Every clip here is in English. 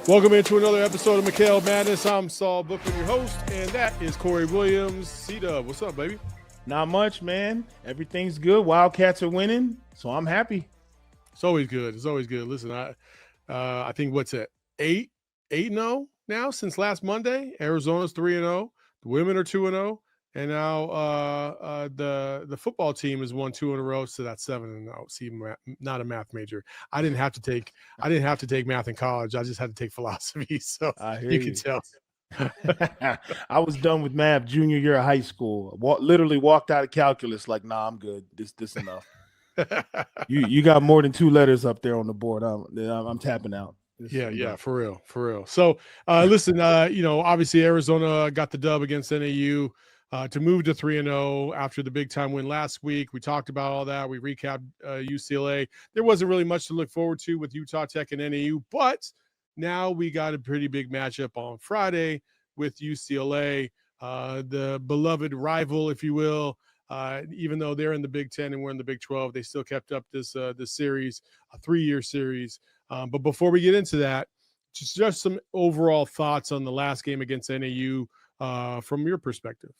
Welcome into another episode of McKale Madness. I'm Saul Booker, your host, and that is Corey Williams. C-Dub, what's up, baby? Not much, man. Everything's good. Wildcats are winning, so I'm happy. It's always good. It's always good. Listen, I think what's it, 8-0 now since last Monday. Arizona's 3-0. The women are 2-0, and now the football team has won 2 in a row, so that's 7-0. See, not a math major. I didn't have to take math in college. I just had to take philosophy. So you can tell. I was done with math junior year of high school. Literally walked out of calculus like, nah, I'm good. This enough. You got more than 2 letters up there on the board. I'm tapping out. Yeah, for real. So listen, obviously Arizona got the dub against NAU. To move to 3-0 after the big time win last week. We talked about all that. We recapped UCLA. There wasn't really much to look forward to with Utah Tech and NAU, but now we got a pretty big matchup on Friday with UCLA, the beloved rival, if you will. Even though they're in the Big Ten and we're in the Big 12, they still kept up this series, a 3-year series. But before we get into that, just some overall thoughts on the last game against NAU from your perspective.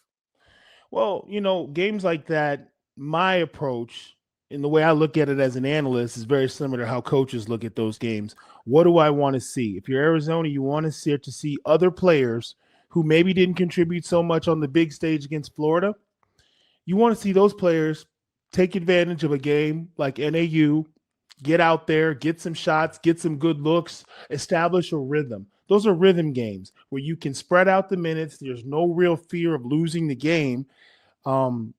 Well, games like that, my approach and the way I look at it as an analyst is very similar to how coaches look at those games. What do I want to see? If you're Arizona, you want to see other players who maybe didn't contribute so much on the big stage against Florida. You want to see those players take advantage of a game like NAU, get out there, get some shots, get some good looks, establish a rhythm. Those are rhythm games where you can spread out the minutes. There's no real fear of losing the game. And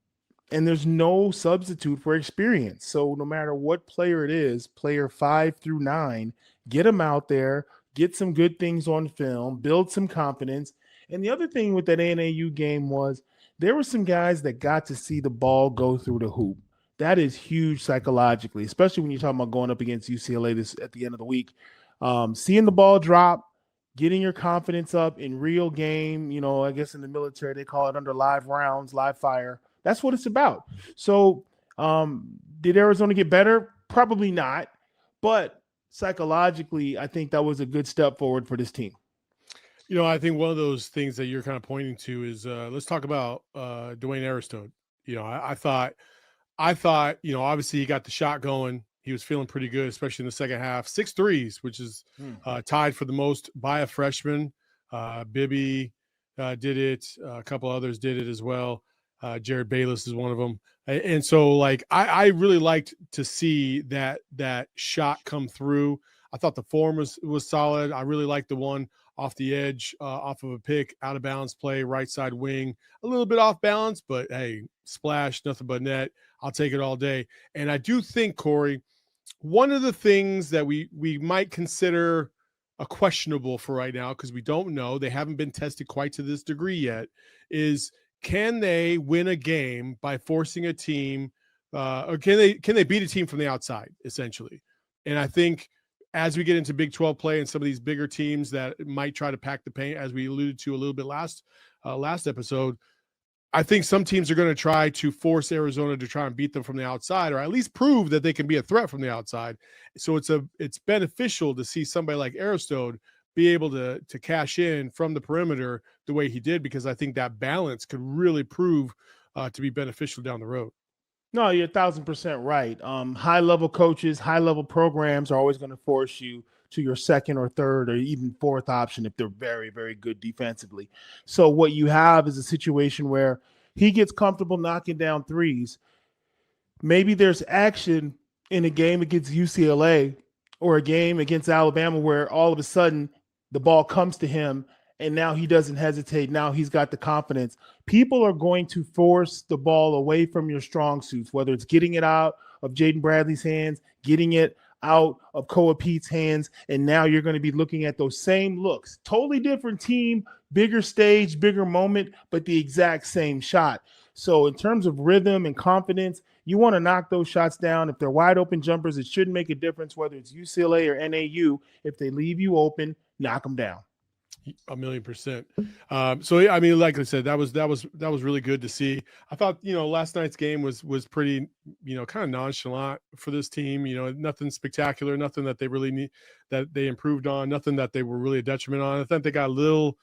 there's no substitute for experience. So no matter what player it is, player 5 through 9, get them out there, get some good things on film, build some confidence. And the other thing with that NAU game was there were some guys that got to see the ball go through the hoop. That is huge psychologically, especially when you're talking about going up against UCLA at the end of the week. Seeing the ball drop, getting your confidence up in real game, I guess in the military, they call it under live rounds, live fire. That's what it's about. So did Arizona get better? Probably not. But psychologically, I think that was a good step forward for this team. I think one of those things that you're kind of pointing to is let's talk about Dwayne Aristode. I thought, obviously he got the shot going. He was feeling pretty good, especially in the second half. 6 threes, which is tied for the most by a freshman. Bibby did it. A couple others did it as well. Jared Bayless is one of them. And so, I really liked to see that shot come through. I thought the form was solid. I really liked the one off the edge, off of a pick, out of bounds play, right side wing. A little bit off balance, but, hey, splash, nothing but net. I'll take it all day. And I do think, Corey, one of the things that we might consider a questionable for right now, because we don't know, they haven't been tested quite to this degree yet, is can they win a game by forcing a team or can they beat a team from the outside, essentially? And I think as we get into Big 12 play and some of these bigger teams that might try to pack the paint, as we alluded to a little bit last episode, I think some teams are going to try to force Arizona to try and beat them from the outside, or at least prove that they can be a threat from the outside. So it's beneficial to see somebody like Aristode be able to cash in from the perimeter the way he did, because I think that balance could really prove to be beneficial down the road. No, you're 1,000% right. High-level coaches, high-level programs are always going to force you to your second or third or even fourth option if they're very, very good defensively. So what you have is a situation where he gets comfortable knocking down threes. Maybe there's action in a game against UCLA or a game against Alabama where all of a sudden the ball comes to him and now he doesn't hesitate. Now he's got the confidence. People are going to force the ball away from your strong suits, whether it's getting it out of Jaden Bradley's hands, getting it out of Koa Peat's hands, and now you're going to be looking at those same looks. Totally different team, bigger stage, bigger moment, but the exact same shot. So in terms of rhythm and confidence, you want to knock those shots down. If they're wide open jumpers, it shouldn't make a difference whether it's UCLA or NAU. If they leave you open, knock them down. 1,000,000%. So I mean, like I said, that was really good to see. I thought, last night's game was pretty, kind of nonchalant for this team. Nothing spectacular, nothing that they really need, that they improved on, nothing that they were really a detriment on. I think they got a little.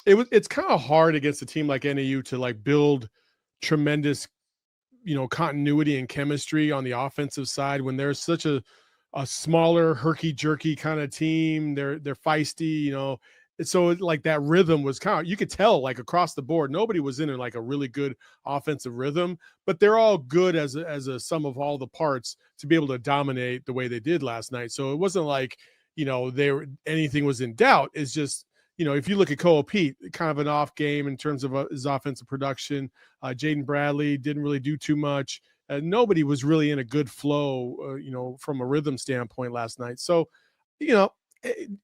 It's kind of hard against a team like NAU to like build tremendous, continuity and chemistry on the offensive side when there's such a smaller, herky-jerky kind of team. They're feisty, so like that rhythm was kind of, you could tell like across the board, nobody was in like a really good offensive rhythm, but they're all good as a sum of all the parts to be able to dominate the way they did last night. So it wasn't like, anything was in doubt. It's just, if you look at Koa Peat, kind of an off game in terms of his offensive production. Jaden Bradley didn't really do too much. Nobody was really in a good flow, from a rhythm standpoint last night. So,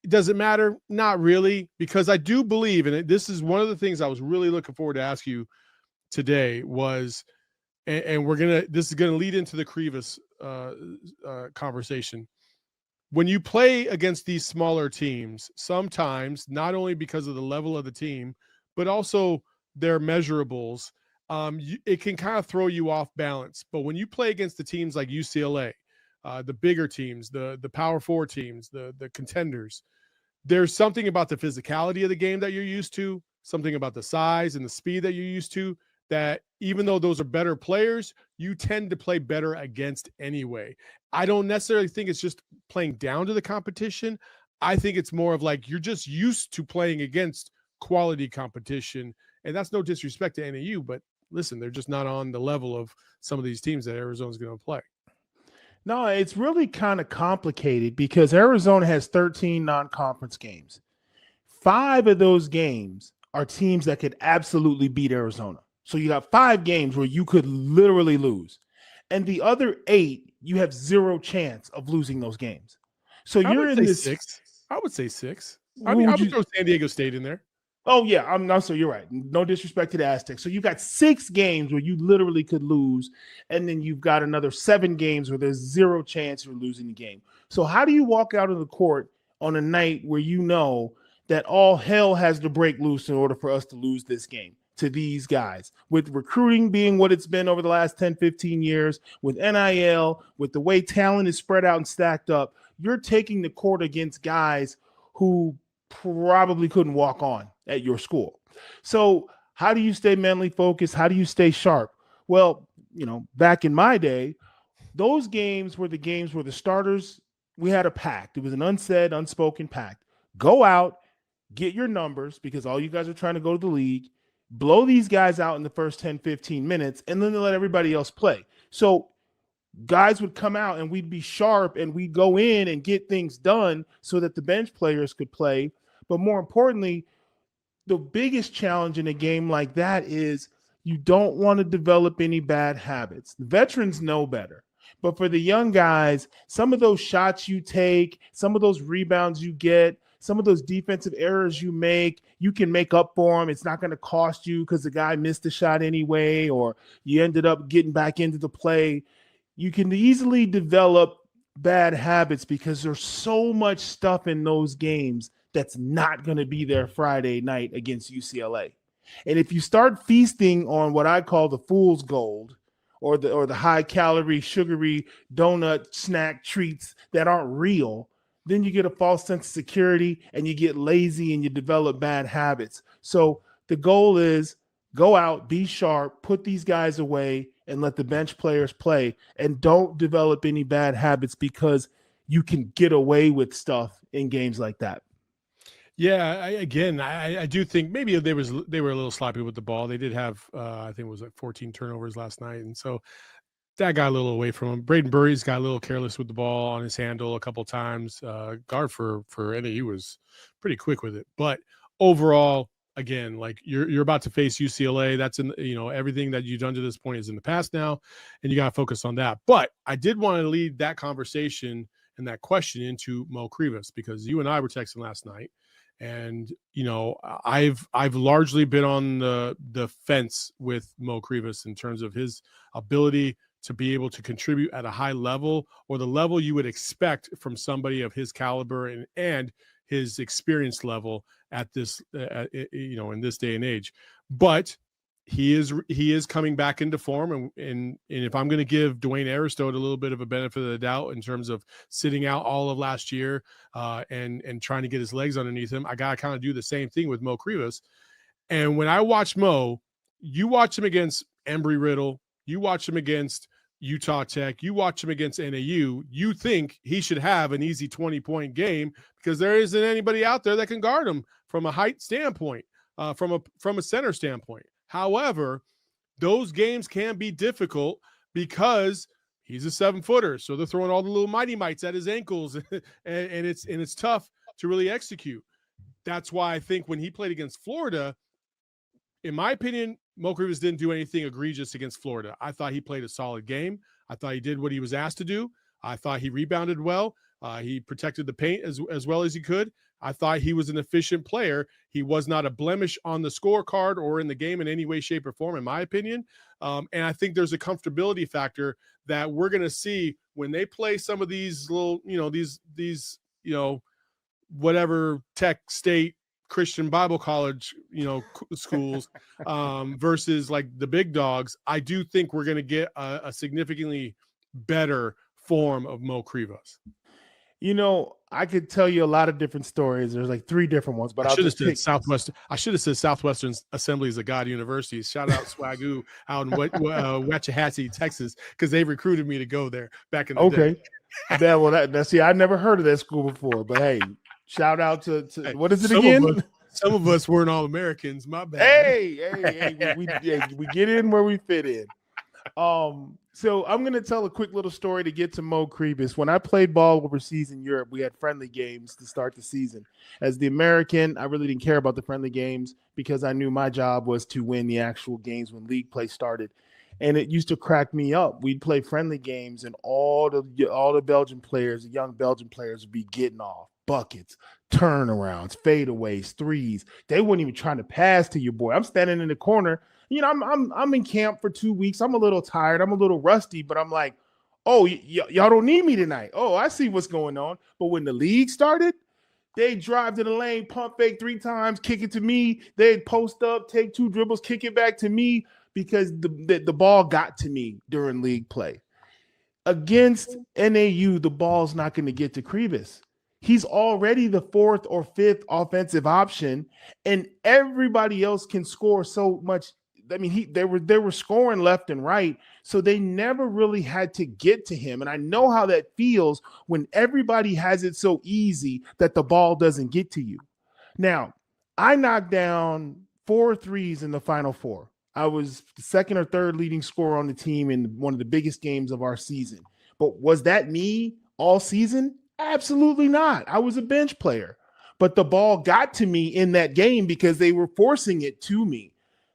does it matter? Not really, because I do believe, and this is one of the things I was really looking forward to ask you today was, and this is going to lead into the Krivas conversation. When you play against these smaller teams, sometimes not only because of the level of the team, but also their measurables, it can kind of throw you off balance. But when you play against the teams like UCLA, the bigger teams, the Power Four teams, the contenders, there's something about the physicality of the game that you're used to, something about the size and the speed that you're used to, that even though those are better players, you tend to play better against anyway. I don't necessarily think it's just playing down to the competition. I think it's more of like you're just used to playing against quality competition. And that's no disrespect to NAU, but listen, they're just not on the level of some of these teams that Arizona's going to play. No, it's really kind of complicated because Arizona has 13 non-conference games. 5 of those games are teams that could absolutely beat Arizona. So you got 5 games where you could literally lose. And the other 8, you have zero chance of losing those games. So you're in this 6. I would say 6. I mean, I would throw San Diego State in there. Oh, yeah. I'm not, so you're right. No disrespect to the Aztecs. So you got 6 games where you literally could lose, and then you've got another 7 games where there's zero chance you're losing the game. So how do you walk out of the court on a night where you know that all hell has to break loose in order for us to lose this game to these guys? With recruiting being what it's been over the last 10, 15 years, with NIL, with the way talent is spread out and stacked up, you're taking the court against guys who probably couldn't walk on at your school. So how do you stay mentally focused? How do you stay sharp? Well, back in my day, those games were the games where the starters, we had a pact. It was an unsaid, unspoken pact. Go out, get your numbers, because all you guys are trying to go to the league, blow these guys out in the first 10, 15 minutes, and then let everybody else play. So guys would come out and we'd be sharp and we'd go in and get things done so that the bench players could play. But more importantly, the biggest challenge in a game like that is you don't want to develop any bad habits. The veterans know better. But for the young guys, some of those shots you take, some of those rebounds you get, some of those defensive errors you make, you can make up for them. It's not going to cost you because the guy missed the shot anyway, or you ended up getting back into the play. You can easily develop bad habits because there's so much stuff in those games that's not going to be there Friday night against UCLA. And if you start feasting on what I call the fool's gold, or the high calorie, sugary donut snack treats that aren't real, then you get a false sense of security and you get lazy and you develop bad habits. So the goal is go out, be sharp, put these guys away, and let the bench players play. And don't develop any bad habits because you can get away with stuff in games like that. Yeah, I do think maybe they were a little sloppy with the ball. They did have, I think it was like 14 turnovers last night, and so that got a little away from him. Braden Burry's got a little careless with the ball on his handle a couple times. Guard for NAU was pretty quick with it, but overall, again, like you're about to face UCLA. That's in, everything that you've done to this point is in the past now, and you got to focus on that. But I did want to lead that conversation and that question into Mo Krivas, because you and I were texting last night, and I've largely been on the fence with Mo Krivas in terms of his ability to be able to contribute at a high level, or the level you would expect from somebody of his caliber and his experience level at this, in this day and age. But he is coming back into form, and if I'm going to give Dwayne Aristote a little bit of a benefit of the doubt in terms of sitting out all of last year and trying to get his legs underneath him, I got to kind of do the same thing with Mo Krivas. And when I watch Mo, you watch him against Embry-Riddle, you watch him against Utah Tech, you watch him against NAU, you think he should have an easy 20-point game, because there isn't anybody out there that can guard him from a height standpoint, from a center standpoint. However, those games can be difficult because he's a 7-footer, so they're throwing all the little mighty mites at his ankles, and it's tough to really execute. That's why I think when he played against Florida, in my opinion, Mo Krivas didn't do anything egregious against Florida. I thought he played a solid game. I thought he did what he was asked to do. I thought he rebounded well. He protected the paint as well as he could. I thought he was an efficient player. He was not a blemish on the scorecard or in the game in any way, shape, or form, in my opinion. And I think there's a comfortability factor that we're going to see when they play some of these little, these whatever Tech State Christian Bible college, schools versus like the big dogs. I do think we're going to get a significantly better form of Mo Krivas. I could tell you a lot of different stories. There's like 3 different ones, but I should have said Southwestern Assemblies of God University. Shout out Swagoo out in Waxahachie, Texas, because they recruited me to go there back in the day. Okay. See, I never heard of that school before, but hey, shout out to what is it again? Some of us weren't all Americans. My bad. Hey, we get in where we fit in. So I'm going to tell a quick little story to get to Mo Krivas. When I played ball overseas in Europe, we had friendly games to start the season. As the American, I really didn't care about the friendly games because I knew my job was to win the actual games when league play started. And it used to crack me up. We'd play friendly games, and all the Belgian players, the young Belgian players, would be getting off buckets, turnarounds, fadeaways, threes. They weren't even trying to pass to your boy. I'm standing in the corner. I'm in camp for 2 weeks. I'm a little tired. I'm a little rusty, but I'm like, oh, y'all don't need me tonight. Oh, I see what's going on. But when the league started, they drive to the lane, pump fake 3 times, kick it to me. They'd post up, take 2 dribbles, kick it back to me, because the ball got to me during league play. Against NAU, the ball's not going to get to Krivas. He's already the 4th or 5th offensive option, and everybody else can score so much. I mean, they were scoring left and right, so they never really had to get to him. And I know how that feels when everybody has it so easy that the ball doesn't get to you. Now, I knocked down 4 threes in the Final Four. I was the 2nd or 3rd leading scorer on the team in one of the biggest games of our season. But was that me all season? Absolutely not. I was a bench player. But the ball got to me in that game because they were forcing it to me.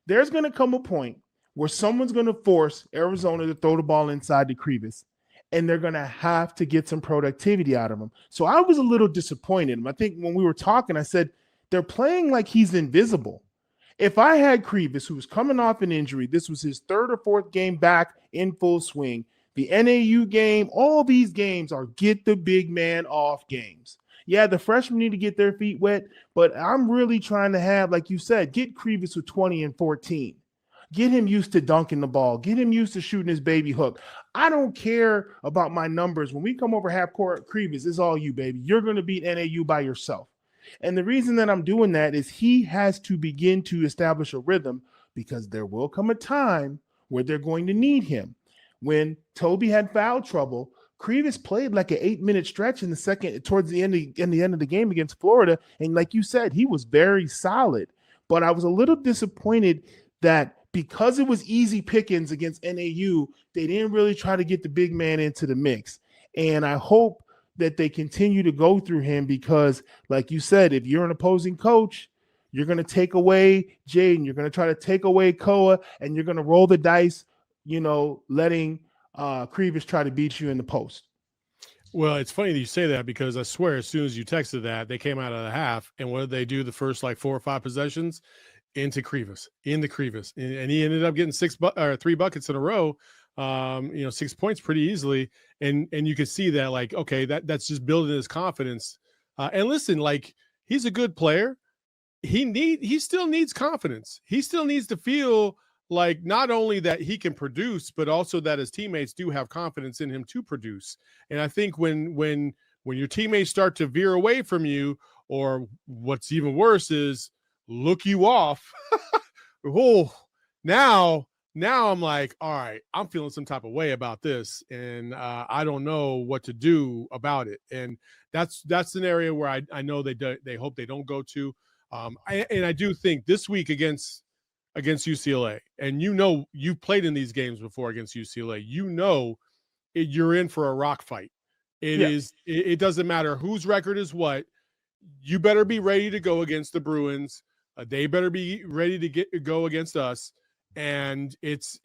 There's going to come a point where someone's going to force Arizona to throw the ball inside to Krivas, and they're going to have to get some productivity out of him. So I was a little disappointed. I think when we were talking, I said, they're playing like he's invisible. If I had Krivas, who was coming off an injury, this was his 3rd or 4th game back in full swing, the NAU game, all these games are get the big man off games. Yeah, the freshmen need to get their feet wet, but I'm really trying to have, like you said, get Krivas with 20 and 14. Get him used to dunking the ball. Get him used to shooting his baby hook. I don't care about my numbers. When we come over half court, Krivas, it's all you, baby. You're going to beat NAU by yourself. And the reason that I'm doing that is he has to begin to establish a rhythm, because there will come a time where they're going to need him. When Toby had foul trouble, Krivas played like an 8-minute stretch in the second, towards the end of the game against Florida. And like you said, he was very solid. But I was a little disappointed that because it was easy pickings against NAU, they didn't really try to get the big man into the mix. And I hope that they continue to go through him, because like you said, if you're an opposing coach, You're going to take away Jaden. You're going to try to take away Koa, and you're going to roll the dice, letting Krivas try to beat you in the post. Well, it's funny that you say that because I swear as soon as you texted that, they came out of the half, and what did they do the first 4 or 5 possessions? Into Krivas, and he ended up getting 3 buckets in a row, 6 points pretty easily, and you could see that okay, that's just building his confidence. And listen, he's a good player. He still needs confidence. He still needs to feel like not only that he can produce, but also that his teammates do have confidence in him to produce. And I think when your teammates start to veer away from you, or what's even worse is look you off, now I'm like, all right, I'm feeling some type of way about this, and I don't know what to do about it. And that's an area where I know they hope they don't go to. And I do think this week against UCLA, and you've played in these games before against UCLA, you're in for a rock fight. It doesn't matter whose record is what. You better be ready to go against the Bruins. They better be ready to go against us. And it's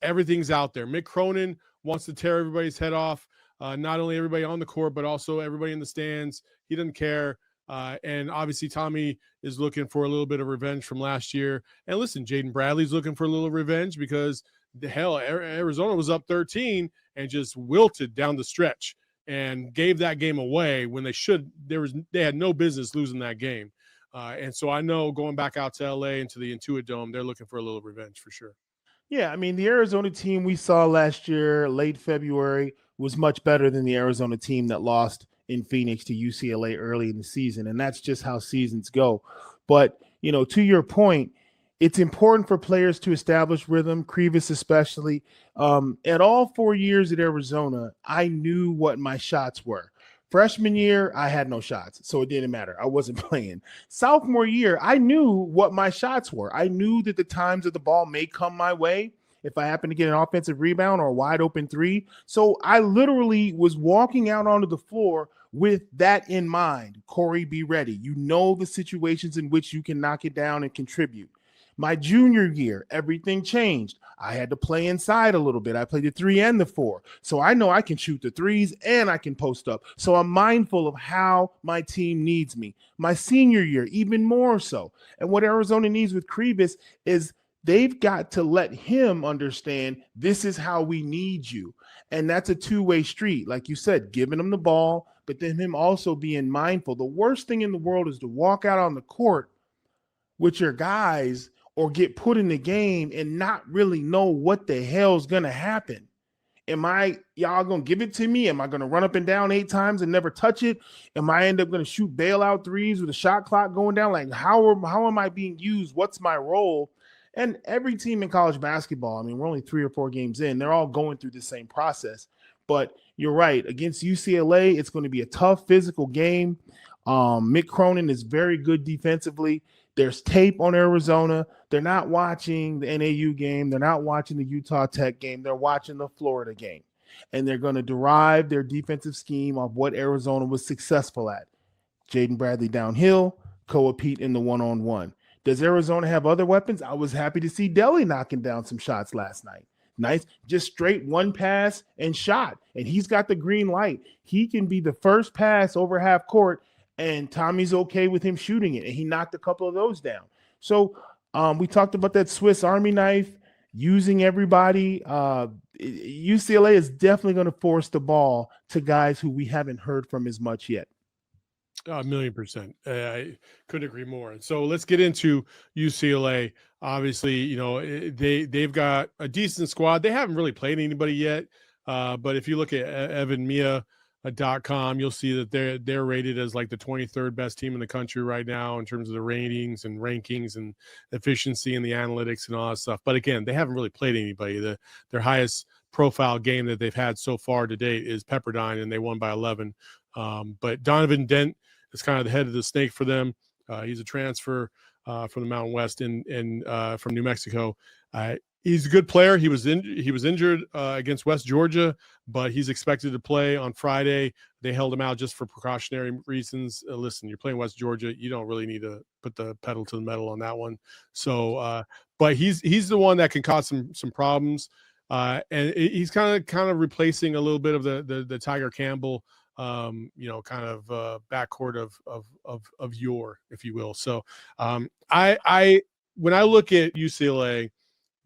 everything's out there. Mick Cronin wants to tear everybody's head off, not only everybody on the court, but also everybody in the stands. He doesn't care. And obviously Tommy is looking for a little bit of revenge from last year. And listen, Jaden Bradley's looking for a little revenge because the hell, Arizona was up 13 and just wilted down the stretch and gave that game away when they had no business losing that game. And so I know going back out to LA into the Intuit Dome, they're looking for a little revenge for sure. Yeah, I mean, the Arizona team we saw last year, late February, was much better than the Arizona team that lost in Phoenix to UCLA early in the season. And that's just how seasons go. But, to your point, it's important for players to establish rhythm, Krivas especially. At all 4 years at Arizona, I knew what my shots were. Freshman year, I had no shots, so it didn't matter. I wasn't playing. Sophomore year, I knew what my shots were. I knew that the times that the ball may come my way if I happen to get an offensive rebound or a wide open 3. So I literally was walking out onto the floor with that in mind. Corey, be ready. You know the situations in which you can knock it down and contribute. My junior year, everything changed. I had to play inside a little bit. I played the 3 and the 4. So I know I can shoot the 3s and I can post up. So I'm mindful of how my team needs me. My senior year, even more so. And what Arizona needs with Krivas is they've got to let him understand this is how we need you. And that's a two-way street. Like you said, giving him the ball, but then him also being mindful. The worst thing in the world is to walk out on the court with your guys or get put in the game and not really know what the hell's going to happen. Y'all going to give it to me? Am I going to run up and down 8 times and never touch it? Am I end up going to shoot bailout 3s with a shot clock going down? Like, how am I being used? What's my role? And every team in college basketball, I mean, we're only 3 or 4 games in. They're all going through the same process. But you're right. Against UCLA, it's going to be a tough physical game. Mick Cronin is very good defensively. There's tape on Arizona. They're not watching the NAU game. They're not watching the Utah Tech game. They're watching the Florida game. And they're going to derive their defensive scheme of what Arizona was successful at. Jaden Bradley downhill, Koa Peat in the one-on-one. Does Arizona have other weapons? I was happy to see Delhi knocking down some shots last night. Nice, just straight one pass and shot. And he's got the green light. He can be the first pass over half court, and Tommy's okay with him shooting it. And he knocked a couple of those down. So we talked about that Swiss Army knife, using everybody. UCLA is definitely going to force the ball to guys who we haven't heard from as much yet. 1,000,000%. I couldn't agree more. So let's get into UCLA. Obviously, they've got a decent squad. They haven't really played anybody yet. But if you look at evanmia.com, you'll see that they're rated as like the 23rd best team in the country right now in terms of the ratings and rankings and efficiency and the analytics and all that stuff. But again, they haven't really played anybody. Their highest profile game that they've had so far to date is Pepperdine, and they won by 11. But Donovan Dent is kind of the head of the snake for them. He's a transfer from the Mountain West and from New Mexico. He's a good player. He was injured against West Georgia, but he's expected to play on Friday. They held him out just for precautionary reasons. Listen, you're playing West Georgia. You don't really need to put the pedal to the metal on that one. So, but he's the one that can cause some problems. And he's kind of replacing a little bit of the Tiger Campbell, kind of backcourt of yore, if you will. So, I when I look at UCLA,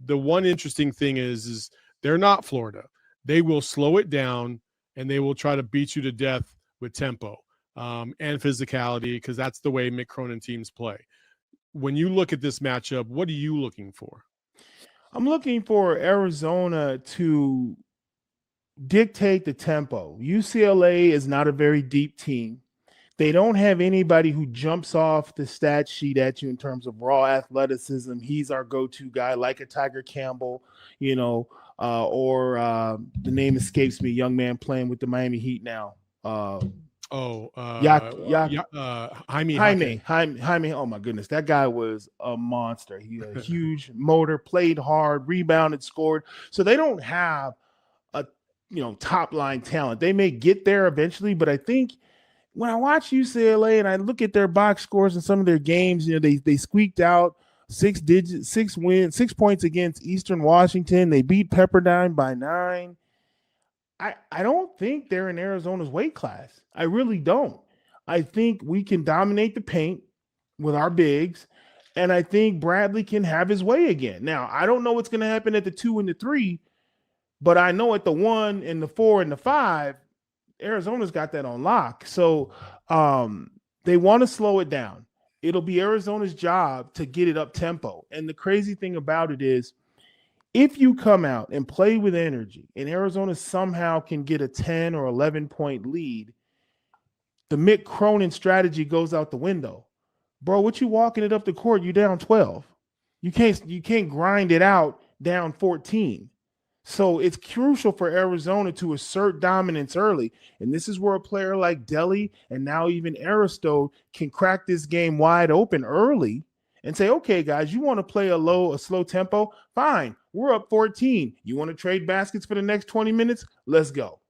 the one interesting thing is they're not Florida. They will slow it down and they will try to beat you to death with tempo and physicality, because that's the way Mick Cronin teams play. When you look at this matchup, what are you looking for? I'm looking for Arizona to dictate the tempo. UCLA is not a very deep team. They don't have anybody who jumps off the stat sheet at you in terms of raw athleticism. He's our go-to guy, like a Tiger Campbell, or the name escapes me, young man playing with the Miami Heat now. Jaime. Jaime. Oh my goodness, that guy was a monster. He a huge motor, played hard, rebounded, scored. So they don't have a top line talent. They may get there eventually, but I think when I watch UCLA and I look at their box scores in some of their games, they squeaked out 6 points against Eastern Washington. They beat Pepperdine by 9. I don't think they're in Arizona's weight class. I really don't. I think we can dominate the paint with our bigs, and I think Bradley can have his way again. Now, I don't know what's going to happen at the 2 and the 3, but I know at the 1 and the 4 and the 5, Arizona's got that on lock. So they want to slow it down. It'll be Arizona's job to get it up tempo. And the crazy thing about it is, if you come out and play with energy and Arizona somehow can get a 10 or 11 point lead, the Mick Cronin strategy goes out the window. Bro, what you walking it up the court? You down 12. You can't grind it out down 14. So it's crucial for Arizona to assert dominance early. And this is where a player like Delhi and now even Aristotle can crack this game wide open early and say, okay, guys, you want to play a slow tempo? Fine. We're up 14. You want to trade baskets for the next 20 minutes? Let's go.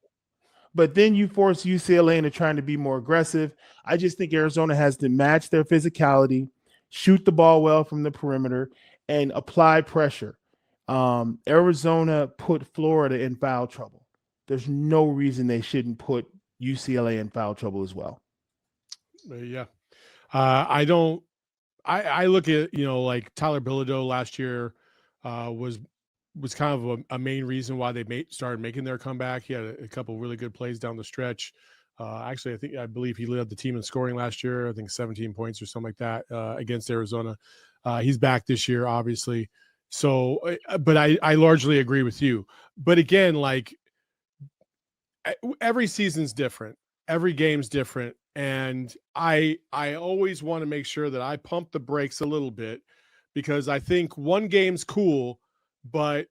But then you force UCLA into trying to be more aggressive. I just think Arizona has to match their physicality, shoot the ball well from the perimeter, and apply pressure. Arizona put Florida in foul trouble. There's no reason they shouldn't put UCLA in foul trouble as well. Yeah. I look at, like Tyler Bilodeau last year was kind of a main reason why they started making their comeback. He had a couple really good plays down the stretch. Actually, I believe he led the team in scoring last year. I think 17 points or something like that against Arizona. He's back this year, obviously. So, but I largely agree with you. But again, like every season's different. Every game's different. And I always want to make sure that I pump the brakes a little bit, because I think one game's cool, but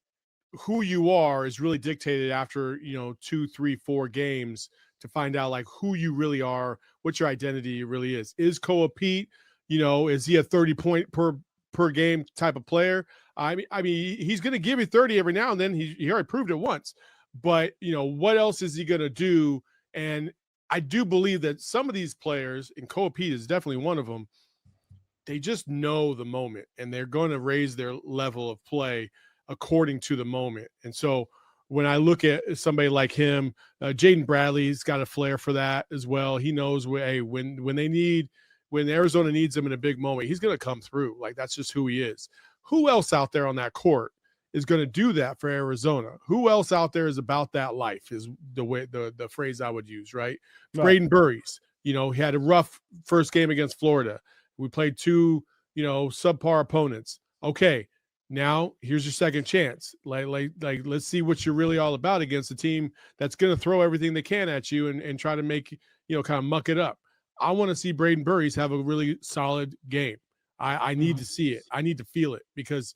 who you are is really dictated after, 2, 3, 4 games to find out like who you really are, what your identity really is. Is Koa Peat, is he a 30-point per game type of player? I mean, he's going to give you 30 every now and then. He already proved it once, but what else is he going to do? And I do believe that some of these players, and Koa Peat is definitely one of them, they just know the moment and they're going to raise their level of play according to the moment. And so when I look at somebody like him, Jaden Bradley's got a flair for that as well. He knows when Arizona needs him in a big moment, he's going to come through. Like, that's just who he is. Who else out there on that court is going to do that for Arizona? Who else out there is about that life, is the phrase I would use, right? Braden Burries, he had a rough first game against Florida. We played 2, subpar opponents. Okay, now here's your second chance. Like let's see what you're really all about against a team that's going to throw everything they can at you and try to make, kind of muck it up. I want to see Braden Burries have a really solid game. I need to see it. I need to feel it, because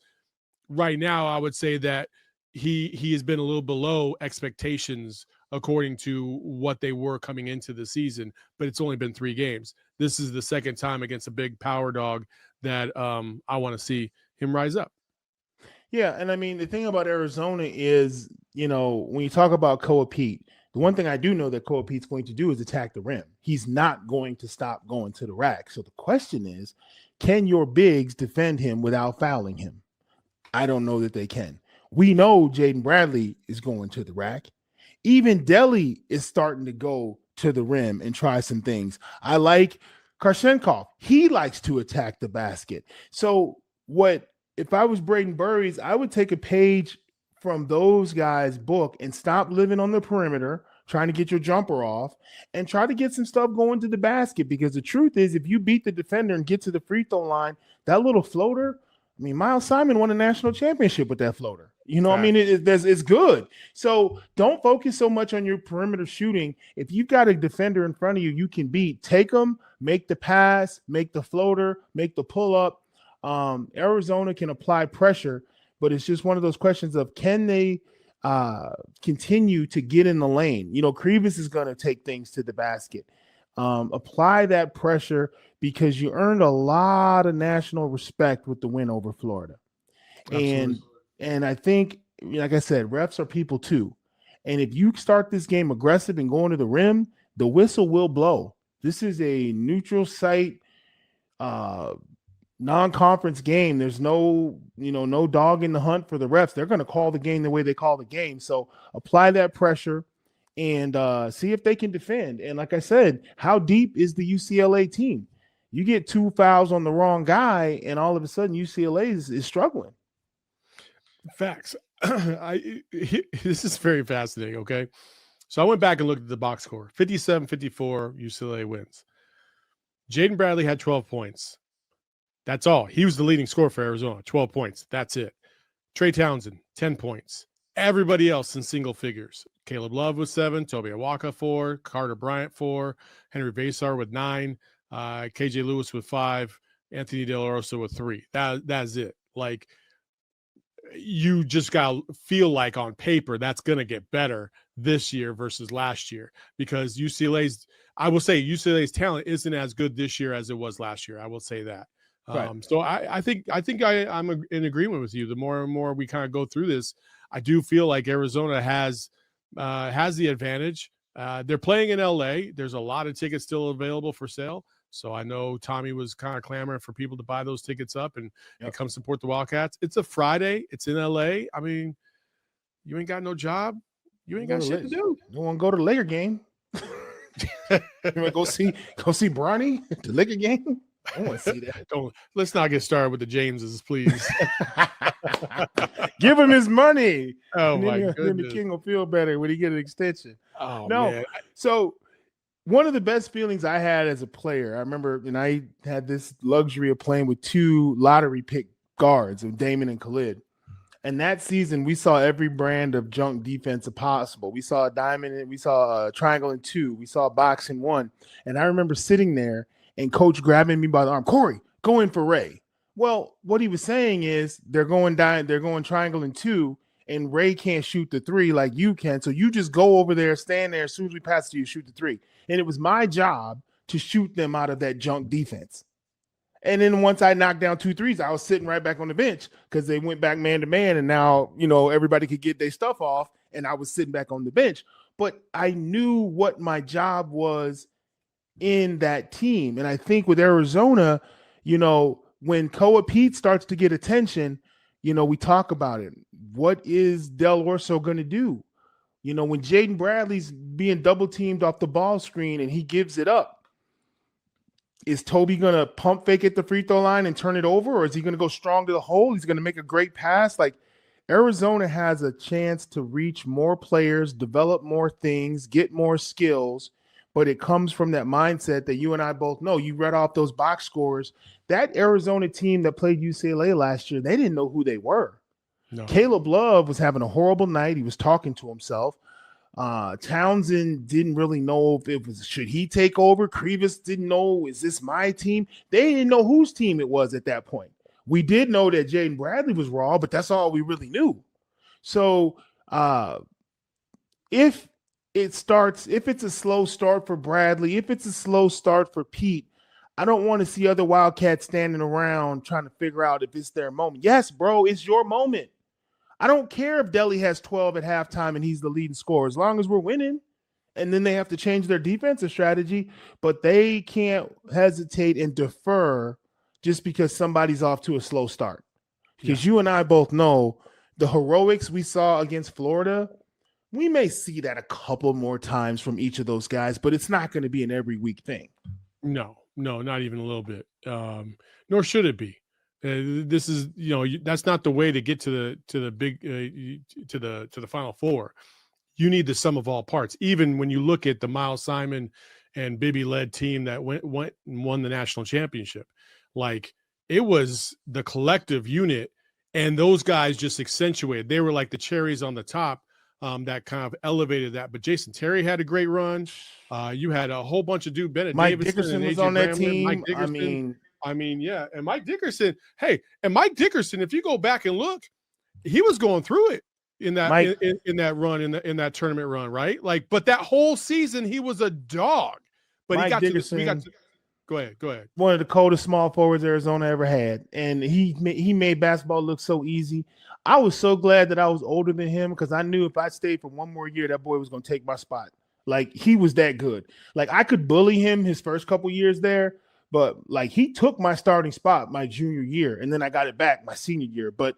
right now I would say that he has been a little below expectations according to what they were coming into the season, but it's only been 3 games. This is the second time against a big power dog that I want to see him rise up. Yeah, and I mean the thing about Arizona is, when you talk about Koa Peat, the one thing I do know that Koa Peat's going to do is attack the rim. He's not going to stop going to the rack. So the question is, can your bigs defend him without fouling him? I don't know that they can. We know Jaden Bradley is going to the rack. Even Delhi is starting to go to the rim and try some things. I like Karshenkov. He likes to attack the basket. So if I was Braden Burries, I would take a page from those guys' book and stop living on the perimeter, trying to get your jumper off, and try to get some stuff going to the basket. Because the truth is, if you beat the defender and get to the free throw line, that little floater, I mean, Miles Simon won a national championship with that floater. I mean, it's good. So don't focus so much on your perimeter shooting. If you've got a defender in front of you, you can beat. Take them, make the pass, make the floater, make the pull up. Arizona can apply pressure, but it's just one of those questions of, can they continue to get in the lane? Krivas is going to take things to the basket. Apply that pressure, because you earned a lot of national respect with the win over Florida. Absolutely. And I think, like I said, refs are people too. And if you start this game aggressive and going to the rim, the whistle will blow. This is a neutral site, non-conference game. There's no dog in the hunt for the refs. They're going to call the game the way they call the game. So apply that pressure and see if they can defend. And like I said, how deep is the UCLA team? You get 2 fouls on the wrong guy, and all of a sudden UCLA is struggling. Facts. This is very fascinating. Okay. So I went back and looked at the box score. 57-54, UCLA wins. Jaden Bradley had 12 points. That's all. He was the leading scorer for Arizona, 12 points. That's it. Trey Townsend, 10 points. Everybody else in single figures. Caleb Love with 7, Toby Awaka 4, Carter Bryant 4, Henry Vasar with 9, KJ Lewis with 5, Anthony De La Rosa with 3. That's it. Like, you just got to feel like on paper that's going to get better this year versus last year, because UCLA's talent isn't as good this year as it was last year. I will say that. Right. So I think I'm in agreement with you. The more and more we kind of go through this, I do feel like Arizona has the advantage. They're playing in LA. There's a lot of tickets still available for sale. So I know Tommy was kind of clamoring for people to buy those tickets up and come support the Wildcats. It's a Friday. It's in LA. I mean, you ain't got no job. You ain't got shit to do. You want to go to the Laker game? You want to go see Bronny at the Laker game? I want to see that. Let's not get started with the Jameses, please. Give him his money. Oh, my goodness. Then the king will feel better when he get an extension. Oh, no. Man. So one of the best feelings I had as a player, I remember, and I had this luxury of playing with 2 lottery pick guards, of Damon and Khalid. And that season, we saw every brand of junk defense possible. We saw a diamond, we saw a triangle in 2, we saw a box in 1. And I remember sitting there and coach grabbing me by the arm, Corey, go in for Ray. Well, what he was saying is they're going triangle in 2, and Ray can't shoot the 3 like you can. So you just go over there, stand there. As soon as we pass to you, shoot the 3. And it was my job to shoot them out of that junk defense. And then once I knocked down 2 threes, I was sitting right back on the bench because they went back man to man. And now, everybody could get their stuff off. And I was sitting back on the bench. But I knew what my job was in that team. And I think with Arizona, when Koa Peat starts to get attention, we talk about it. What is Del Orso going to do? When Jaden Bradley's being double teamed off the ball screen and he gives it up, is Toby going to pump fake at the free throw line and turn it over? Or is he going to go strong to the hole? He's going to make a great pass. Like, Arizona has a chance to reach more players, develop more things, get more skills. But it comes from that mindset that you and I both know. You read off those box scores. That Arizona team that played UCLA last year, they didn't know who they were. No. Caleb Love was having a horrible night. He was talking to himself. Townsend didn't really know if it was, should he take over? Krivas didn't know, is this my team? They didn't know whose team it was at that point. We did know that Jaden Bradley was raw, but that's all we really knew. So if it's a slow start for Bradley, if it's a slow start for Pete, I don't want to see other Wildcats standing around trying to figure out if it's their moment. Yes, bro, it's your moment. I don't care if Delhi has 12 at halftime and he's the leading scorer, as long as we're winning. And then they have to change their defensive strategy, but they can't hesitate and defer just because somebody's off to a slow start. Because you and I both know the heroics we saw against Florida, we may see that a couple more times from each of those guys, but it's not going to be an every week thing. No, not even a little bit. Nor should it be. This is, that's not the way to get to the big to the Final Four. You need the sum of all parts. Even when you look at the Miles Simon and Bibby led team that went and won the national championship, like it was the collective unit, and those guys just accentuated. They were like the cherries on the top that kind of elevated that. But Jason Terry had a great run. You had a whole bunch of Bennett Mike Davidson Dickerson was AJ on that Bramlett, team. Mike Dickerson. I mean, yeah, and Mike Dickerson. Hey, and Mike Dickerson, if you go back and look, he was going through it in that in that run in that tournament run, right? Like, but that whole season he was a dog. But Mike Dickerson, go ahead. One of the coldest small forwards Arizona ever had, and he made basketball look so easy. I was so glad that I was older than him because I knew if I stayed for one more year, that boy was going to take my spot. Like, he was that good. Like, I could bully him his first couple years there, but like he took my starting spot my junior year, and then I got it back my senior year. But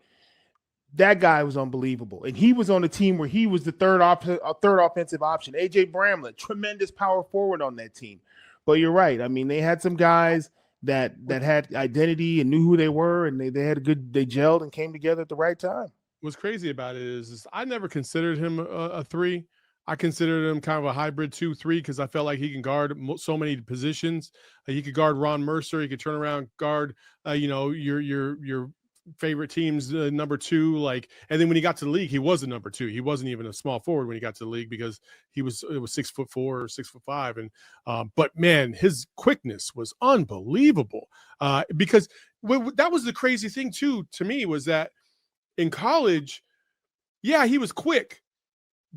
that guy was unbelievable, and he was on a team where he was the third offensive option. AJ Bramlett, tremendous power forward on that team. But you're right. I mean, they had some guys that had identity and knew who they were, and they had they gelled and came together at the right time. What's crazy about it is I never considered him a three. I considered him kind of a hybrid 2-3 because I felt like he can guard so many positions. He could guard Ron Mercer. He could turn around, guard, your favorite team's number two. Like, and then when he got to the league, he was a number two. He wasn't even a small forward when he got to the league because it was 6'4" or 6'5". And but man, his quickness was unbelievable. Because that was the crazy thing too to me was that in college, yeah, he was quick.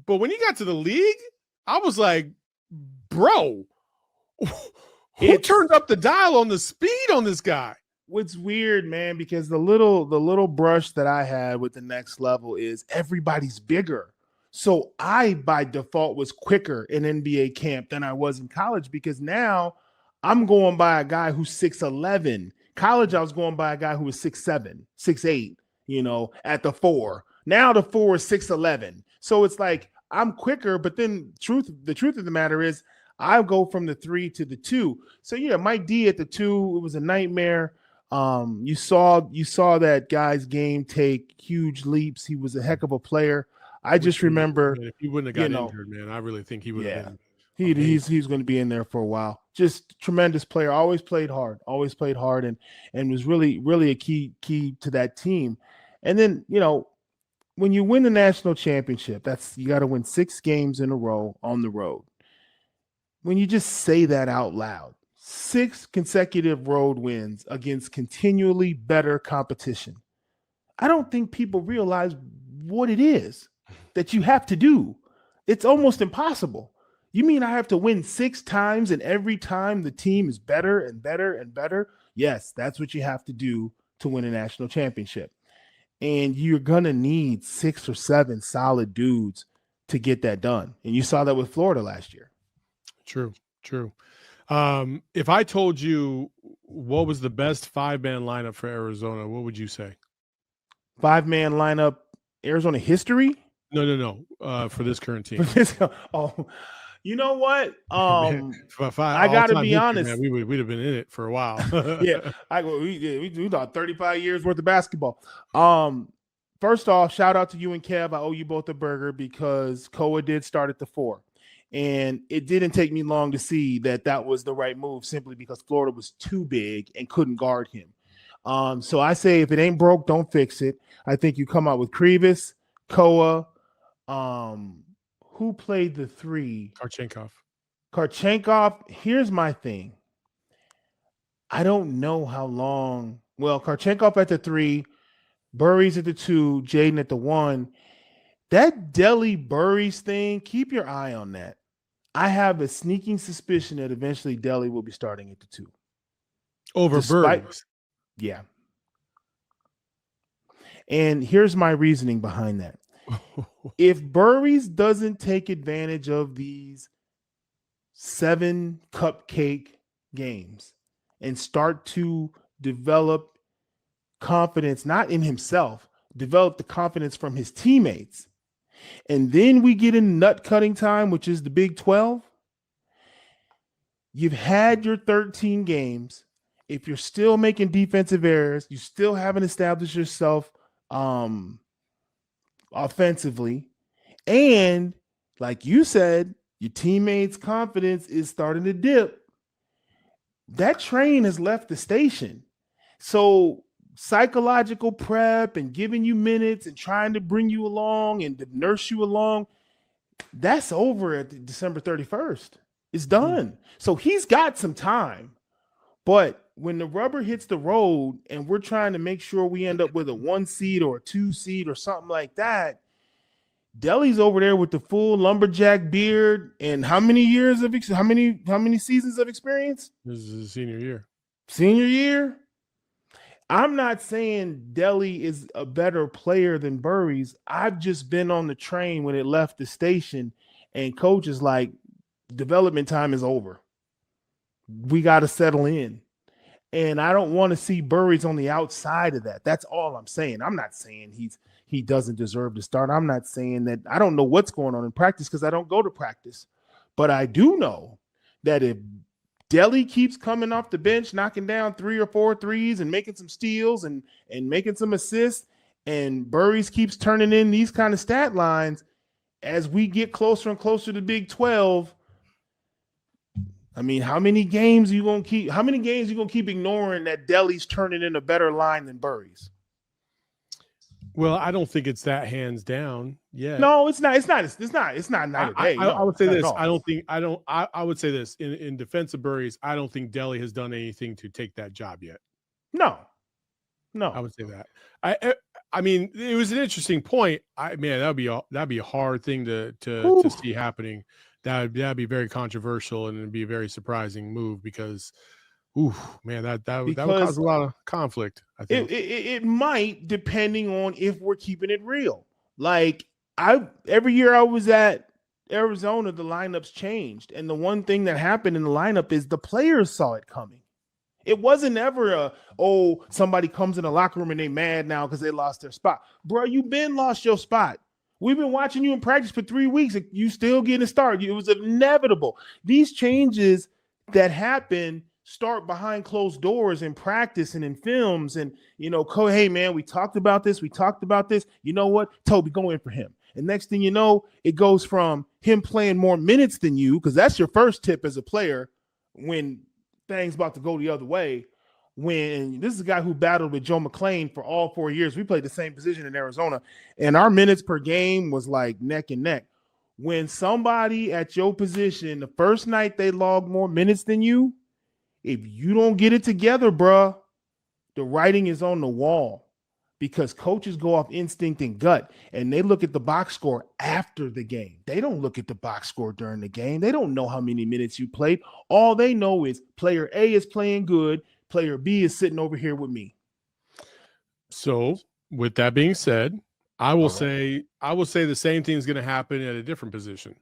But when he got to the league, I was like, bro, who turned up the dial on the speed on this guy? What's weird, man, because the little brush that I had with the next level is everybody's bigger. So I, by default, was quicker in NBA camp than I was in college because now I'm going by a guy who's 6'11". College, I was going by a guy who was 6'7", 6'8", at the 4. Now the 4 is 6'11". So it's like I'm quicker, but then the truth of the matter is I go from the 3 to the 2. So yeah, Mike D at the 2, it was a nightmare. You saw that guy's game take huge leaps. He was a heck of a player. I just remember if he wouldn't have got injured, man, I really think he would have been. He's going to be in there for a while. Just tremendous player. Always played hard, and was really, really a key to that team. And then, when you win the national championship, you got to win 6 games in a row on the road. When you just say that out loud, 6 consecutive road wins against continually better competition, I don't think people realize what it is that you have to do. It's almost impossible. You mean I have to win 6 times and every time the team is better and better and better? Yes, that's what you have to do to win a national championship. And you're going to need 6 or 7 solid dudes to get that done. And you saw that with Florida last year. True. If I told you what was the best 5-man lineup for Arizona, what would you say? 5-man lineup, Arizona history? No. For this current team. You know what? Man, I got to be honest. Man, we'd have been in it for a while. Yeah, we thought 35 years worth of basketball. First off, shout out to you and Kev. I owe you both a burger because Koa did start at the 4. And it didn't take me long to see that was the right move simply because Florida was too big and couldn't guard him. So I say if it ain't broke, don't fix it. I think you come out with Krivas, Koa, who played the 3? Karchenkov. Here's my thing. I don't know how long. Well, Karchenkov at the 3, Burries at the 2, Jaden at the 1. That Delhi Burries thing, keep your eye on that. I have a sneaking suspicion that eventually Delhi will be starting at the 2. Over Burries. Yeah. And here's my reasoning behind that. If Burries doesn't take advantage of these 7 cupcake games and start to develop confidence, not in himself, develop the confidence from his teammates, and then we get in nut cutting time, which is the Big 12, you've had your 13 games. If you're still making defensive errors, you still haven't established yourself offensively, and like you said, your teammates' confidence is starting to dip. That train has left the station. So psychological prep and giving you minutes and trying to bring you along and to nurse you along, that's over at December 31st. It's done. So he's got some time. But when the rubber hits the road and we're trying to make sure we end up with a 1 seed or a 2 seed or something like that, Deli's over there with the full lumberjack beard and how many seasons of experience? This is his senior year. Senior year? I'm not saying Deli is a better player than Burries. I've just been on the train when it left the station, and coach is like, development time is over. We got to settle in. And I don't want to see Burries on the outside of that. That's all I'm saying. I'm not saying he doesn't deserve to start. I'm not saying that. I don't know what's going on in practice because I don't go to practice. But I do know that if Deli keeps coming off the bench, knocking down 3 or 4 threes and making some steals and making some assists, and Burries keeps turning in these kind of stat lines, as we get closer and closer to Big 12, I mean, how many games you gonna keep ignoring that Deli's turning in a better line than Burries? Well, I don't think it's that hands down yet. No, it's not. It's not night or day. I would say this. I would say this in defense of Burries. I don't think Deli has done anything to take that job yet. No. I would say that. I mean, it was an interesting point. That'd be a hard thing to see happening. That'd be very controversial and it'd be a very surprising move because, that would cause a lot of conflict. I think it might, depending on if we're keeping it real. Like every year I was at Arizona, the lineups changed, and the one thing that happened in the lineup is the players saw it coming. It wasn't ever somebody comes in the locker room and they mad now because they lost their spot. Bro, you been lost your spot. We've been watching you in practice for 3 weeks and you still getting a start. It was inevitable. These changes that happen start behind closed doors in practice and in films. And, hey, man, we talked about this. You know what? Toby, go in for him. And next thing you know, it goes from him playing more minutes than you, because that's your first tip as a player when things about to go the other way. When this is a guy who battled with Joe McClain for all 4 years. We played the same position in Arizona, and our minutes per game was like neck and neck. When somebody at your position, the first night they log more minutes than you, if you don't get it together, bruh, the writing is on the wall, because coaches go off instinct and gut, and they look at the box score after the game. They don't look at the box score during the game. They don't know how many minutes you played. All they know is player A is playing good. Player B is sitting over here with me. So, with that being said, I will say the same thing is going to happen at a different position.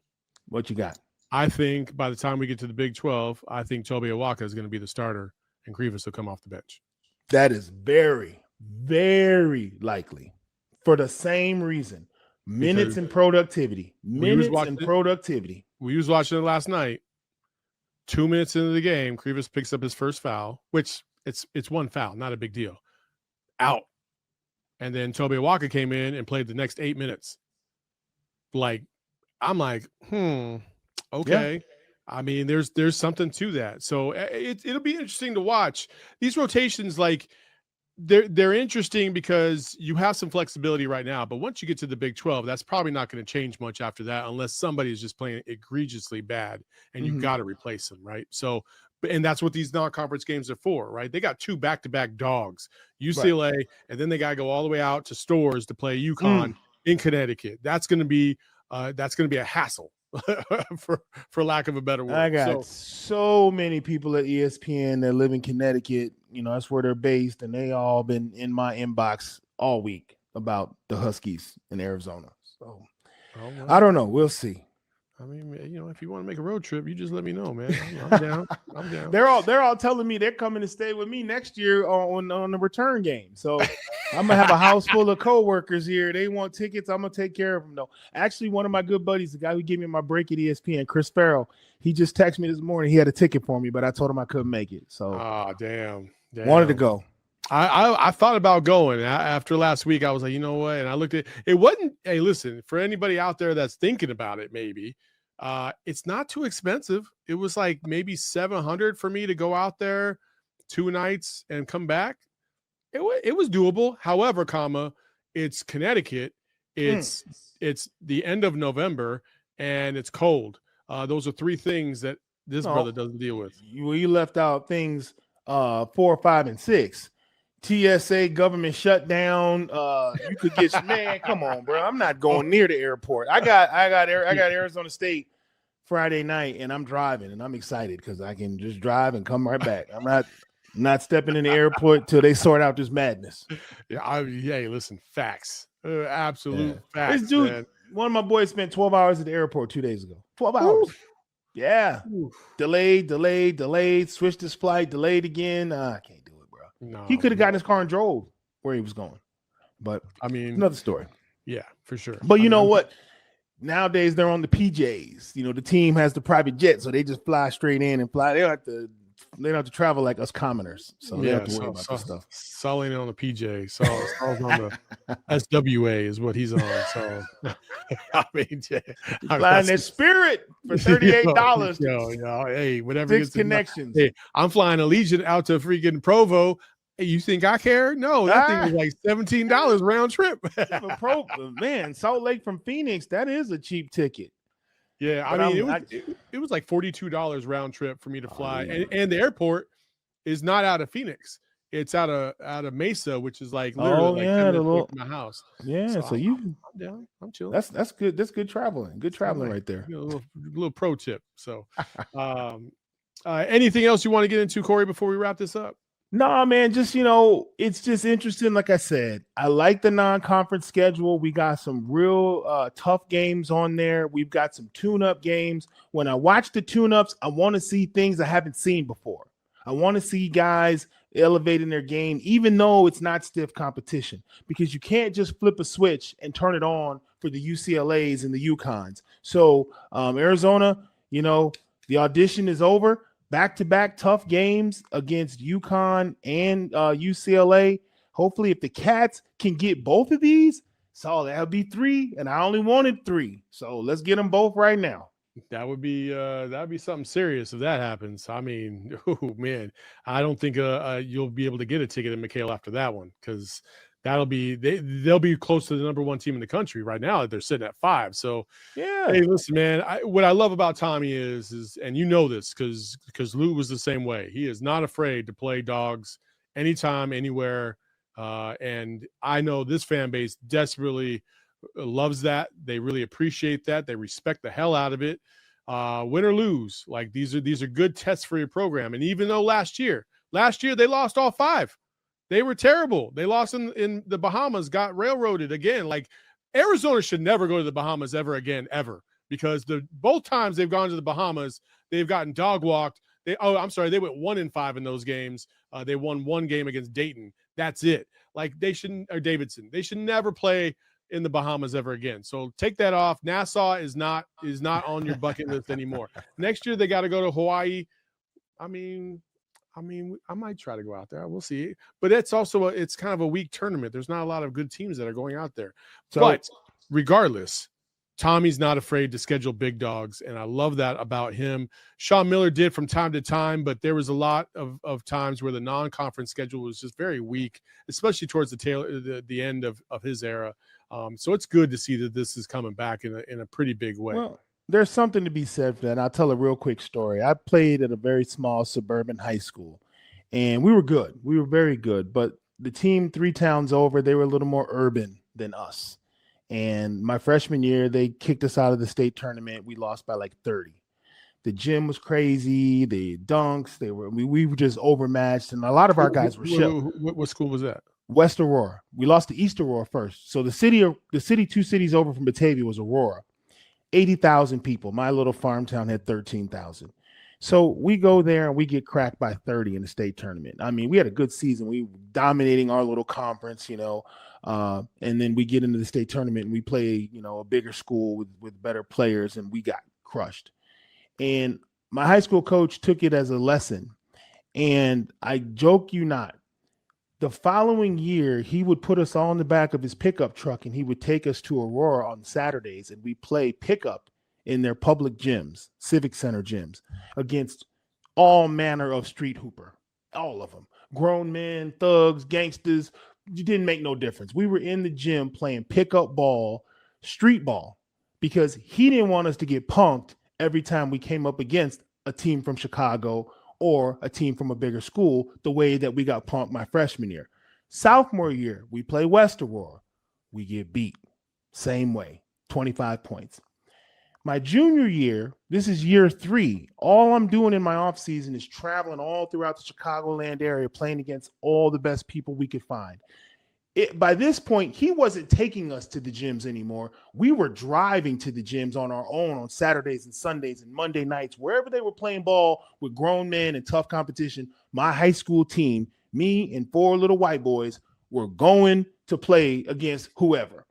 What you got? I think by the time we get to the Big 12, I think Toby Awaka is going to be the starter and Krivas will come off the bench. That is very, very likely for the same reason. Minutes and productivity. We was watching it last night. 2 minutes into the game, Krivas picks up his first foul, which it's one foul, not a big deal. Out. And then Toby Awaka came in and played the next 8 minutes. I'm like, okay. Yeah. I mean, there's something to that. So it'll be interesting to watch. These rotations, they're interesting because you have some flexibility right now, but once you get to the Big 12, that's probably not going to change much after that, unless somebody is just playing egregiously bad and you've got to replace them, right? So, and that's what these non-conference games are for, right? They got 2 back-to-back dogs, UCLA, right, and then they got to go all the way out to Stores to play UConn in Connecticut. That's going to be a hassle. for lack of a better word. I got so many people at ESPN that live in Connecticut. That's where they're based, and they all been in my inbox all week. about the Huskies in Arizona. So well, I don't know. We'll see. I mean, if you want to make a road trip, you just let me know, man. I'm down. I'm down. They're all telling me they're coming to stay with me next year on the return game. So I'm gonna have a house full of coworkers here. They want tickets. I'm gonna take care of them though. Actually, one of my good buddies, the guy who gave me my break at ESPN, Chris Farrell, he just texted me this morning. He had a ticket for me, but I told him I couldn't make it. So damn. Wanted to go. I thought about going after last week. I was like, you know what? And I looked at it. Wasn't, hey, listen, for anybody out there that's thinking about it, maybe it's not too expensive. It was like maybe $700 for me to go out there 2 nights and come back. It was doable. However, it's Connecticut. It's the end of November and it's cold. Those are 3 things that this brother doesn't deal with. You left out things 4, 5, and 6. TSA government shutdown. You could get man. Come on, bro. I'm not going near the airport. I got Arizona State Friday night, and I'm driving, and I'm excited because I can just drive and come right back. I'm not stepping in the airport till they sort out this madness. Yeah, listen, facts, absolute facts. This dude, man. One of my boys spent 12 hours at the airport 2 days ago. 12 hours. Oof. Yeah. Oof. Delayed. Switched his flight. Delayed again. I can't. No, he could have gotten his car and drove where he was going. But I mean, another story. Yeah, for sure. But you know what? Nowadays they're on the PJs. You know, the team has the private jet, so they just fly straight in and fly. They don't have to travel like us commoners. So they have to worry about this stuff. Sully on the PJ. Saul's on the SWA is what he's on. So I mean, flying their Spirit for $38. Hey, whatever. 6 connections. Hey, I'm flying Allegiant out to freaking Provo. Hey, you think I care? No, that thing was like $17 round trip. Man, Salt Lake from Phoenix, that is a cheap ticket. Yeah, I mean, it was like $42 round trip for me to fly, and the airport is not out of Phoenix; it's out of Mesa, which is like literally 10 minutes away from my house. Yeah, so I'm down. I'm chilling. That's good. That's good traveling. Good traveling right there. A little pro tip. So, anything else you want to get into, Corey, before we wrap this up? No, man, just, it's just interesting. Like I said, I like the non-conference schedule. We got some real tough games on there. We've got some tune-up games. When I watch the tune-ups, I want to see things I haven't seen before. I want to see guys elevating their game, even though it's not stiff competition, because you can't just flip a switch and turn it on for the UCLAs and the UConns. So Arizona, the audition is over. Back-to-back tough games against UConn and UCLA. Hopefully, if the Cats can get both of these, that'll be 3, and I only wanted 3. So let's get them both right now. That would be something serious if that happens. I mean, oh man, I don't think you'll be able to get a ticket in McKale after that one, because they'll be close to the number 1 team in the country right now. They're sitting at 5. So yeah. Hey, listen, man. What I love about Tommy is, and you know this because Lou was the same way. He is not afraid to play dogs anytime, anywhere. And I know this fan base desperately loves that. They really appreciate that. They respect the hell out of it. Win or lose, like these are good tests for your program. And even though last year they lost all 5. They were terrible. They lost in the Bahamas, got railroaded again. Like, Arizona should never go to the Bahamas ever again, because both times they've gone to the Bahamas, they've gotten dog walked. They went 1-5 in those games. They won 1 game against Dayton. That's it. Like, Davidson. They should never play in the Bahamas ever again. So take that off. Nassau is not on your bucket list anymore. Next year they got to go to Hawaii. I mean, I might try to go out there. We'll see. But it's also it's kind of a weak tournament. There's not a lot of good teams that are going out there. But regardless, Tommy's not afraid to schedule big dogs, and I love that about him. Sean Miller did from time to time, but there was a lot of times where the non-conference schedule was just very weak, especially towards the end of his era. So it's good to see that this is coming back in a pretty big way. Well, there's something to be said for that. And I'll tell a real quick story. I played at a very small suburban high school, and we were good. We were very good. But the team 3 towns over, they were a little more urban than us. And my freshman year, they kicked us out of the state tournament. We lost by like 30. The gym was crazy. The dunks, we were just overmatched, and a lot of our guys were shook. What school was that? West Aurora. We lost to East Aurora first. So the city 2 cities over from Batavia was Aurora. 80,000 people. My little farm town had 13,000. So we go there and we get cracked by 30 in the state tournament. I mean, we had a good season. We were dominating our little conference, and then we get into the state tournament and we play, a bigger school with better players, and we got crushed. And my high school coach took it as a lesson. And I joke you not, the following year, he would put us all in the back of his pickup truck and he would take us to Aurora on Saturdays, and we play pickup in their public gyms, civic center gyms, against all manner of street hooper, all of them, grown men, thugs, gangsters. It didn't make no difference. We were in the gym playing pickup ball, street ball, because he didn't want us to get punked every time we came up against a team from Chicago or a team from a bigger school, the way that we got punked my freshman year. Sophomore year, we play West Aurora. We get beat. Same way, 25 points. My junior year, this is year 3. All I'm doing in my offseason is traveling all throughout the Chicagoland area, playing against all the best people we could find. By this point, he wasn't taking us to the gyms anymore. We were driving to the gyms on our own on Saturdays and Sundays and Monday nights, wherever they were playing ball with grown men and tough competition. My high school team, me and 4 little white boys, were going to play against whoever.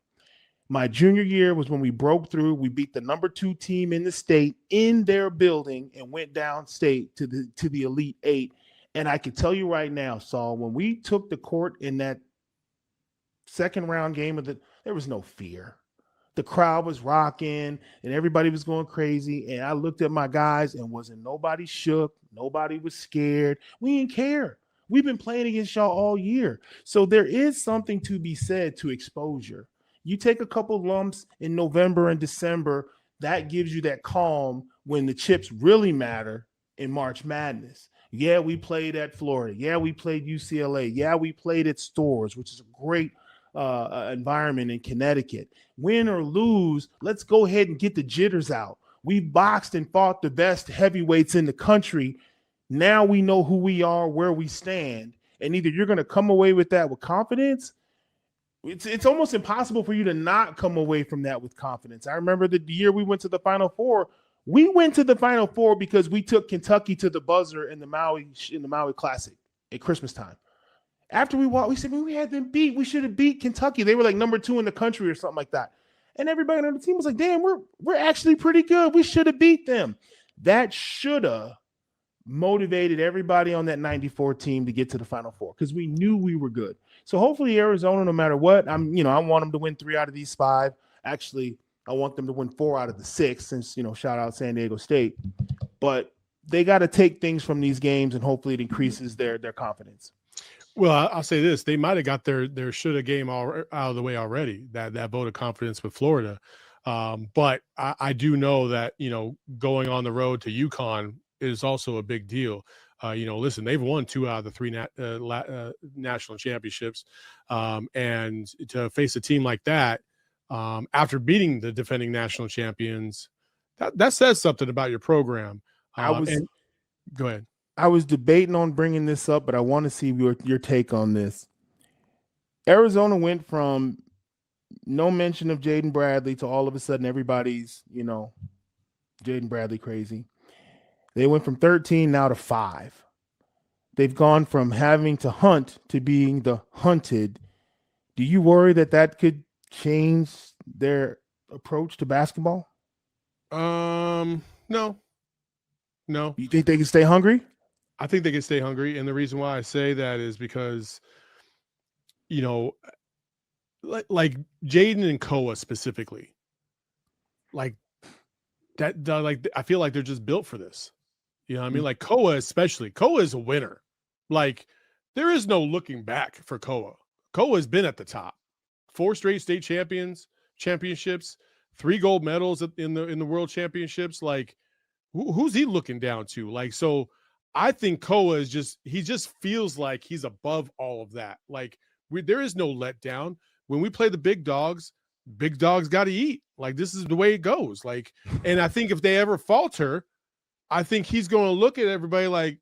My junior year was when we broke through. We beat the number 2 team in the state in their building and went downstate to the Elite 8. And I can tell you right now, Saul, when we took the court in that second round game there was no fear. The crowd was rocking and everybody was going crazy. And I looked at my guys and wasn't nobody shook. Nobody was scared. We didn't care. We've been playing against y'all all year. So there is something to be said to exposure. You take a couple lumps in November and December, that gives you that calm when the chips really matter in March Madness. Yeah, we played at Florida. Yeah, we played UCLA. Yeah, we played at Stores, which is a great environment in Connecticut. Win or lose, let's go ahead and get the jitters out. We boxed and fought the best heavyweights in the country. Now we know who we are, where we stand, and either you're going to come away with that with confidence. It's almost impossible for you to not come away from that with confidence. I remember the year we went to the Final Four. We went to the Final Four because we took Kentucky to the buzzer in the Maui Classic at Christmas time. After we walked, we said, we had them beat. We should have beat Kentucky. They were like number 2 in the country or something like that. And everybody on the team was like, damn, we're actually pretty good. We should have beat them. That should have motivated everybody on that 94 team to get to the Final Four because we knew we were good. So hopefully Arizona, no matter what, I want them to win 3 out of these 5. Actually, I want them to win 4 out of the 6 since, shout out San Diego State. But they got to take things from these games and hopefully it increases their confidence. Well, I'll say this. They might have got their shoulda game out of the way already, that vote of confidence with Florida. But I do know that, going on the road to UConn is also a big deal. Listen, they've won 2 out of the 3 national championships. And to face a team like that, after beating the defending national champions, that says something about your program. Go ahead. I was debating on bringing this up, but I want to see your take on this. Arizona went from no mention of Jaden Bradley to all of a sudden everybody's, Jaden Bradley crazy. They went from 13 now to 5. They've gone from having to hunt to being the hunted. Do you worry that could change their approach to basketball? No. You think they can stay hungry? I think they can stay hungry. And the reason why I say that is because, like Jaden and Koa specifically, like that, I feel like they're just built for this. You know what I mean? Like Koa especially. Koa is a winner. Like there is no looking back for Koa. Koa has been at the top. 4 straight state championships, 3 gold medals in the world championships. Like who's he looking down to? Like, so I think Koa is he just feels like he's above all of that. Like there is no letdown. When we play the big dogs got to eat. Like this is the way it goes. Like, and I think if they ever falter, I think he's going to look at everybody like,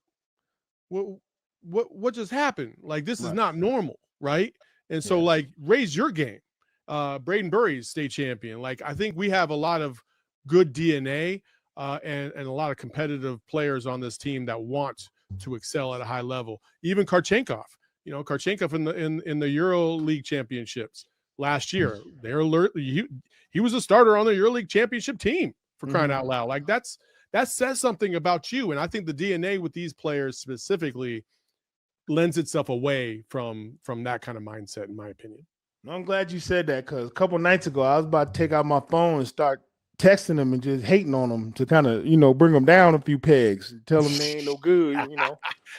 what just happened? Like, this is not normal. right? And so like raise your game. Braden Burry's state champion. Like I think we have a lot of good DNA and a lot of competitive players on this team that want to excel at a high level. Even Karchenkov, Karchenkov in the Euro League championships last year, he was a starter on the Euro League championship team, for crying out loud. Like that says something about you. And I think the DNA with these players specifically lends itself away from that kind of mindset, in my opinion. I'm glad you said that, because a couple nights ago I was about to take out my phone and start texting them and just hating on them to kind of, bring them down a few pegs, tell them they ain't no good,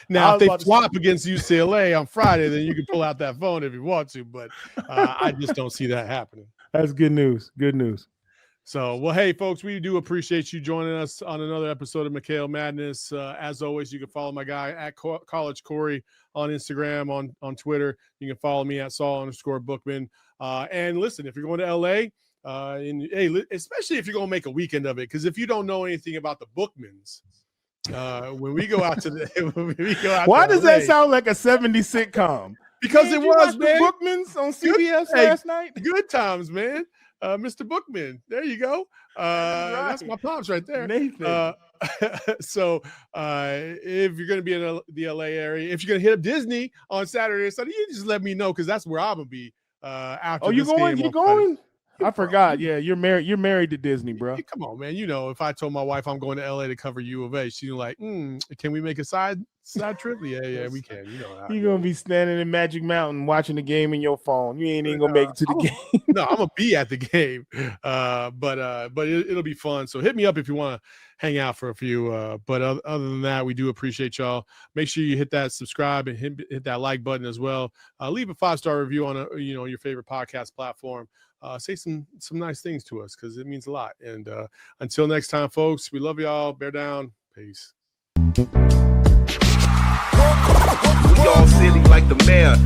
Now, if they flop against UCLA on Friday, then you can pull out that phone if you want to, but I just don't see that happening. That's good news. Good news. So, well, hey, folks, we do appreciate you joining us on another episode of McKale Madness. As always, you can follow my guy at College Corey on Instagram, on Twitter. You can follow me at Saul_Bookman. And listen, if you're going to LA, especially if you're going to make a weekend of it, because if you don't know anything about the Bookmans, when we go out to why does that sound like a 70s sitcom? Because it was, man. The Bookmans on CBS last night. Good times, man. Mr. Bookman, there you go. That's my pops right there. Nathan. So if you're going to be in the LA area, if you're going to hit up Disney on Saturday or Sunday, you just let me know, because that's where I'm going to be after. Oh, you going? You going? I forgot. Yeah, you're married. You're married to Disney, bro. Come on, man. If I told my wife I'm going to LA to cover U of A, she's like, can we make a side trip? Yeah, we can. You're gonna be standing in Magic Mountain watching the game in your phone. You ain't even gonna make it to the game. No, I'm gonna be at the game. But it'll be fun. So hit me up if you want to hang out for a few. But other than that, we do appreciate y'all. Make sure you hit that subscribe and hit that like button as well. Leave a 5-star review on your favorite podcast platform. Say some nice things to us, because it means a lot. And until next time, folks, we love y'all. Bear down. Peace. We all silly like the mayor.